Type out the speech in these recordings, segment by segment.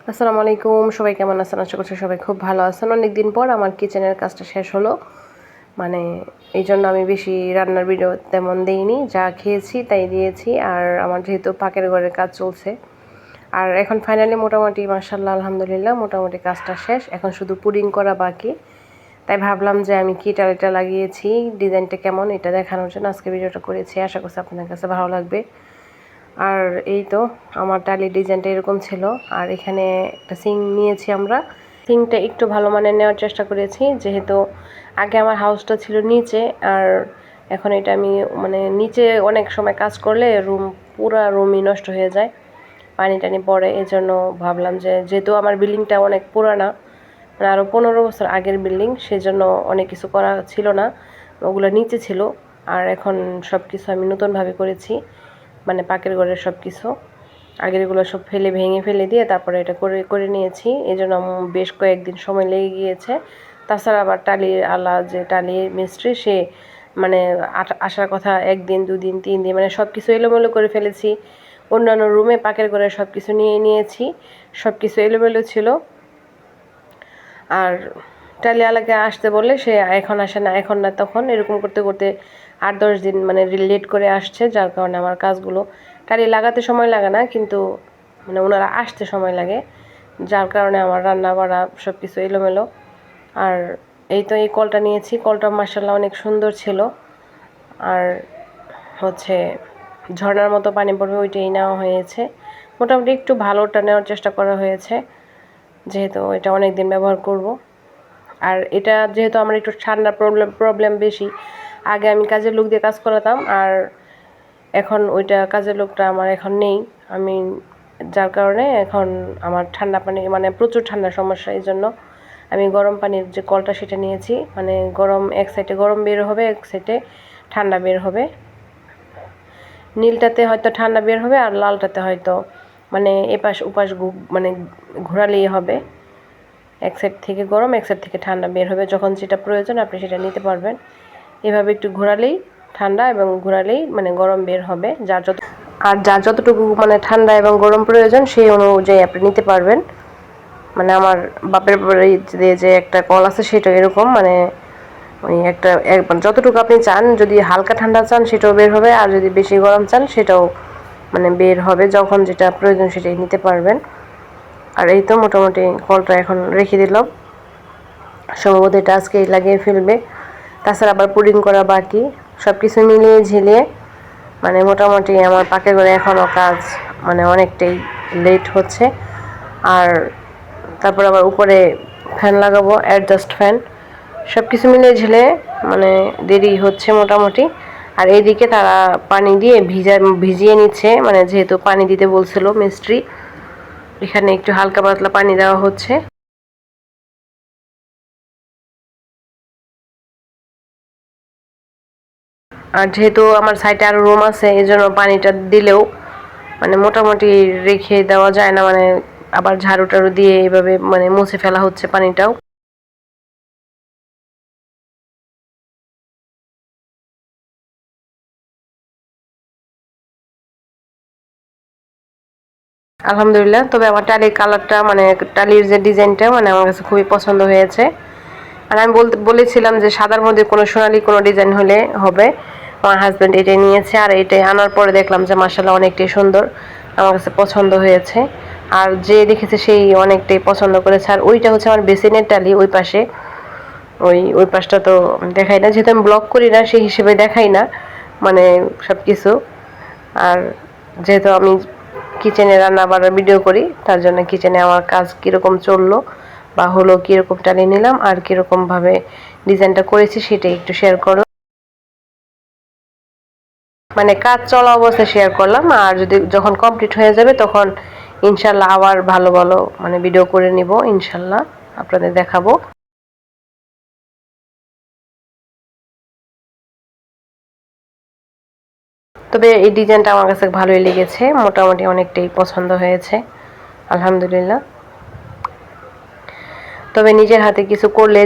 আসসালামু আলাইকুম, সবাই কেমন আছেন? আশা করছি সবাই খুব ভালো আছেন। অনেকদিন পর আমার কিচেনের কাজটা শেষ হলো। মানে এই জন্য আমি বেশি রান্নার ভিডিও তেমন দিইনি, যা খেয়েছি তাই দিয়েছি। আর আমার যেহেতু পাকের ঘরের কাজ চলছে, আর এখন ফাইনালি মোটামুটি মাশাআল্লাহ আলহামদুলিল্লাহ মোটামুটি কাজটা শেষ। এখন শুধু পুডিং করা বাকি। তাই ভাবলাম যে আমি কি এটা লাগিয়েছি, ডিজাইনটা কেমন এটা দেখানোর জন্য আজকে ভিডিওটা করেছি। আশা করছি আপনাদের কাছে ভালো লাগবে। আর এই তো আমার টালির ডিজাইনটা এরকম ছিল। আর এখানে একটা সিং নিয়েছি আমরা। সিংটা একটু ভালো মানের নেওয়ার চেষ্টা করেছি, যেহেতু আগে আমার হাউসটা ছিল নিচে, আর এখন এটা আমি নিচে অনেক সময় কাজ করলে পুরা রুমই নষ্ট হয়ে যায়, পানি টানি পড়ে। এই জন্য ভাবলাম যে যেহেতু আমার বিল্ডিংটা অনেক পুরানা, আরও 15 বছর আগের বিল্ডিং, সেজন্য অনেক কিছু করা ছিল না, ওগুলো নিচে ছিল। আর এখন সব কিছু আমি নতুনভাবে করেছি, পাকের ঘরের সব কিছু আগেরগুলো সব ভেঙে ফেলে দিয়ে তারপরে এটা করে করে নিয়েছি। এই জন্য বেশ কয়েকদিন সময় লেগে গিয়েছে। তাছাড়া আবার যে টালির মিস্ত্রি, সে আসার কথা 1 দিন 2 দিন 3 দিন, সব কিছু এলোমেলো করে ফেলেছি। অন্যান্য রুমে পাকের ঘরে সব কিছু নিয়েছি, সব কিছু এলোমেলো ছিল। আর টালিওয়ালাকে আসতে বললে সে এখন আসে না, এখন না তখন, এরকম করতে করতে 8-10 দিন লেট করে আসছে, যার কারণে আমার কাজগুলো টালি লাগাতে সময় লাগে না, কিন্তু ওনারা আসতে সময় লাগে, যার কারণে আমার রান্না বাড়া সব কিছু এলোমেলো। আর এই তো এই কলটা নিয়েছি, কলটা মাশাআল্লাহ অনেক সুন্দর ছিল। আর হচ্ছে ঝর্ণার মতো পানি পড়বে ওইটাই নেওয়া হয়েছে। মোটামুটি একটু ভালোটা নেওয়ার চেষ্টা করা হয়েছে, যেহেতু এটা অনেক দিন ব্যবহার করব। আর এটা যেহেতু আমার একটু ঠান্ডার প্রবলেম বেশি, আগে আমি কাজের লোক দিয়ে কাজ করাতাম, আর এখন ওইটা কাজের লোকটা আমার এখন নেই, আমি যার কারণে এখন আমার ঠান্ডা পানি প্রচুর ঠান্ডার সমস্যা। এই জন্য আমি গরম পানির যে কলটা সেটা নিয়েছি, গরম, এক সাইডে গরম বের হবে, এক সাইডে ঠান্ডা বের হবে। নীলটাতে হয়তো ঠান্ডা বের হবে, আর লালটাতে হয়তো এপাশ ওপাশ ঘোরালেই হবে। এক সাইড থেকে গরম, এক সাইড থেকে ঠান্ডা বের হবে, যখন যেটা প্রয়োজন আপনি সেটা নিতে পারবেন। এভাবে একটু ঘোরালেই ঠান্ডা এবং ঘোরালেই গরম বের হবে। যার যতটুকু ঠান্ডা এবং গরম প্রয়োজন সেই অনুযায়ী আপনি নিতে পারবেন। আমার বাপের বাড়ি যে একটা কল আছে, সেটা এরকম ওই যতটুকু আপনি চান, যদি হালকা ঠান্ডা চান সেটাও বের হবে, আর যদি বেশি গরম চান সেটাও বের হবে, যখন যেটা প্রয়োজন সেটাই নিতে পারবেন। আর এই তো মোটামুটি কলটা এখন রেখে দিলাম, সম্ভবত এটা আজকেই লাগিয়ে ফেলবে। তাছাড়া আবার পুডিং করা বাকি, সব কিছু মিলিয়ে ঝিলিয়ে মোটামুটি আমার পাকের ঘরে এখনও কাজ অনেকটাই লেট হচ্ছে। আর তারপর আবার উপরে ফ্যান লাগাবো, অ্যাডজাস্ট ফ্যান, সব কিছু মিলিয়ে ঝিলে দেরি হচ্ছে মোটামুটি। আর এইদিকে তারা পানি দিয়ে ভিজিয়ে নিচ্ছে, যেহেতু পানি দিতে বলছিল মিস্ত্রি, এখানে একটু হালকা পাতলা পানি দেওয়া হচ্ছে। আর যেহেতু আমার সাইডে আরো রুম আছে, এই জন্য পানিটা দিলেও মোটামুটি রেখে দেওয়া যায় না, আবার ঝাড়ু টাড়ু দিয়ে এইভাবে মুছে ফেলা হচ্ছে পানিটাও। আলহামদুলিল্লাহ। তবে আমার টালির কালারটা টালির যে ডিজাইনটা আমার কাছে খুবই পছন্দ হয়েছে। আর আমি বলেছিলাম যে সাদার মধ্যে কোনো সোনালি কোনো ডিজাইন হলে হবে। আমার হাজব্যান্ড এটাই নিয়েছে, আর এটাই আনার পরে দেখলাম যে মাশাআল্লাহ অনেকটাই সুন্দর, আমার কাছে পছন্দ হয়েছে। আর যে দেখেছে সেই অনেকটাই পছন্দ করেছে। আর ওইটা হচ্ছে আমার বেসিনের টালি, ওই পাশে, ওই পাশটা তো দেখাই না, যেহেতু আমি ব্লগ করি না সেই হিসেবে দেখাই না সব কিছু। আর যেহেতু আমি কিচেনে রান্না বান্নার ভিডিও করি, তার জন্য কিচেনে আমার কাজ কীরকম চললো বা হলো, কীরকম টানিয়ে নিলাম আর কীরকমভাবে ডিজাইনটা করেছি সেটাই একটু শেয়ার করলাম, কাজ চলা অবস্থায় শেয়ার করলাম। আর যখন কমপ্লিট হয়ে যাবে তখন ইনশাল্লাহ আবার ভালো ভালো ভিডিও করে নিব, ইনশাল্লাহ আপনাদের দেখাবো। তবে এই ডিজাইনটা আমার কাছে ভালোই লেগেছে, মোটামুটি অনেকটাই পছন্দ হয়েছে, আলহামদুলিল্লাহ। তবে নিজের হাতে কিছু করলে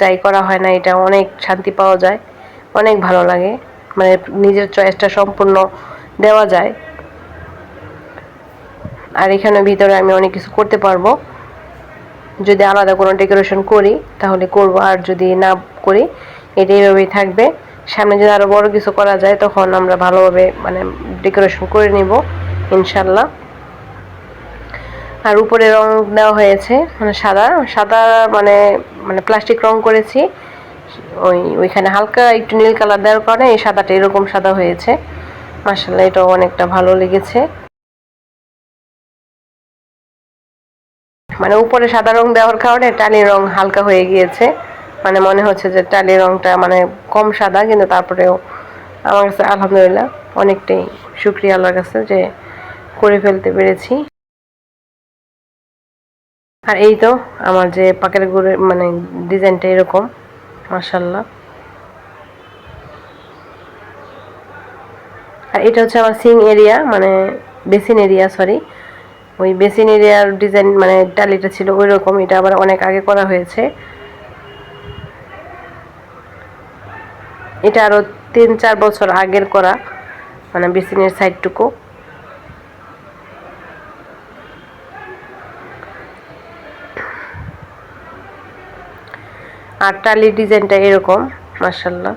যাই করা হয় না, এটা অনেক শান্তি পাওয়া যায়, অনেক ভালো লাগে, নিজের চয়েসটা সম্পূর্ণ দেওয়া যায়। আর এখানে ভিতরে আমি অনেক কিছু করতে পারবো। যদি আলাদা কোনো ডেকোরেশন করি তাহলে করব, আর যদি না করি এটা এইভাবেই থাকবে। সামনে যদি আরো বড় কিছু করা যায় তখন আমরা ভালোভাবে মানে ডেকোরেশন করে নিব ইনশাল্লাহ। আর উপরে রং দেওয়া হয়েছে মানে সাদা সাদা, মানে মানে প্লাস্টিক রং করেছি। ওইখানে হালকা একটু নীল কালার দেওয়ার কারণে এই সাদাটা এরকম সাদা হয়েছে। মাশাআল্লাহ, এটাও অনেকটা ভালো লেগেছে। মানে উপরে সাদা রং দেওয়ার কারণে টালির রং হালকা হয়ে গিয়েছে, মানে মনে হচ্ছে যে টালির রংটা মানে কম সাদা, কিন্তু তারপরেও আমার কাছে আলহামদুলিল্লাহ অনেকটাই শুকরিয়া আল্লাহর কাছে যে করে ফেলতে পেরেছি। আর এই তো আমার যে পাকের গুড়ের মানে ডিজাইনটা এরকম মাশাআল্লাহ। আর এটা হচ্ছে আমার সিং এরিয়া, মানে বেসিন এরিয়া, সরি, ওই বেসিন এরিয়ার ডিজাইন মানে টালিটা ছিল ওই রকম। এটা আবার অনেক আগে করা হয়েছে, এটা আরো 3-4 বছর আগের করা, মানে বেসিনের সাইডটুকু। আর টালির ডিজাইনটা এরকম মাশাআল্লাহ।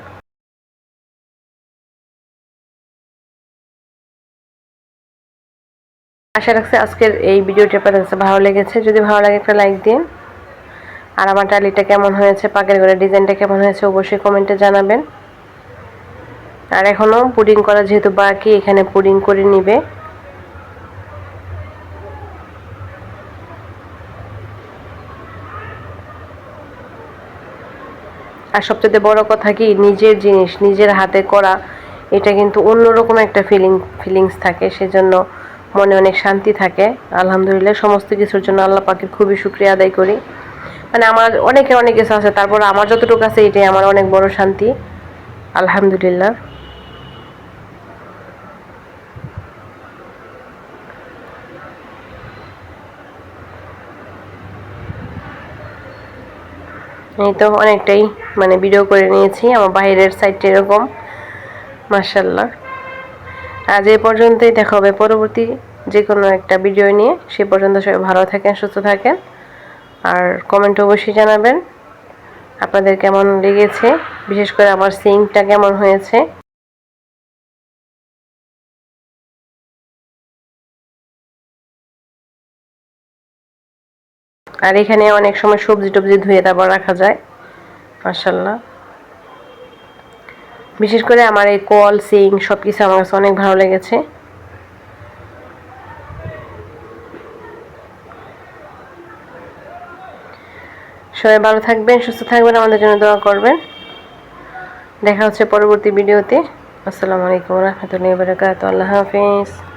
আশা রাখছি আজকের এই ভিডিওটি আপনাদের কাছে ভালো লেগেছে। যদি ভালো লাগে একটা লাইক দিন। আর আমার টালিটা কেমন হয়েছে, পাকের ঘরের ডিজাইনটা কেমন হয়েছে অবশ্যই কমেন্টে জানাবেন। আর এখনো পুডিং করা যেহেতু বাকি, এখানে পুডিং করে নিবে। আর সবচেয়ে বড় কথা কি, নিজের জিনিস নিজের হাতে করা এটা কিন্তু অন্যরকম একটা ফিলিংস থাকে, সেজন্য মনে অনেক শান্তি থাকে। আলহামদুলিল্লাহ, সমস্ত কিছুর জন্য আল্লাহ পাকের খুবই শুকরিয়া আদায় করি। মানে আমার অনেকের অনেক কিছু আছে, তারপর আমার যতটুকু আছে এটাই আমার অনেক বড় শান্তি আলহামদুলিল্লাহ। এই তো অনেকটাই মানে ভিডিও করে নিয়েছি। আমার বাইরের সাইডটা এরকম মাশাআল্লাহ। আজ এই পর্যন্তই, দেখা হবে পরবর্তী যে কোনো একটা ভিডিও নিয়ে। সে পর্যন্ত সবাই ভালো থাকেন, সুস্থ থাকেন। আর কমেন্টে অবশ্যই জানাবেন আপনাদের কেমন লেগেছে, বিশেষ করে আমার সিংটা কেমন হয়েছে। আর এখানে অনেক সময় সবজি টবজি ধুয়ে তারপর রাখা যায় মাশাআল্লাহ। বিশেষ করে আমার এই কল সিং সবকিছু আমার কাছে অনেক ভালো লেগেছে। সবাই ভালো থাকবেন, সুস্থ থাকবেন, আমাদের জন্য দোয়া করবেন। দেখা হচ্ছে পরবর্তী ভিডিওতে। আসসালামু আলাইকুম ওয়া রাহমাতুল্লাহি ওয়া বারাকাতুহু। আল্লাহ হাফেজ।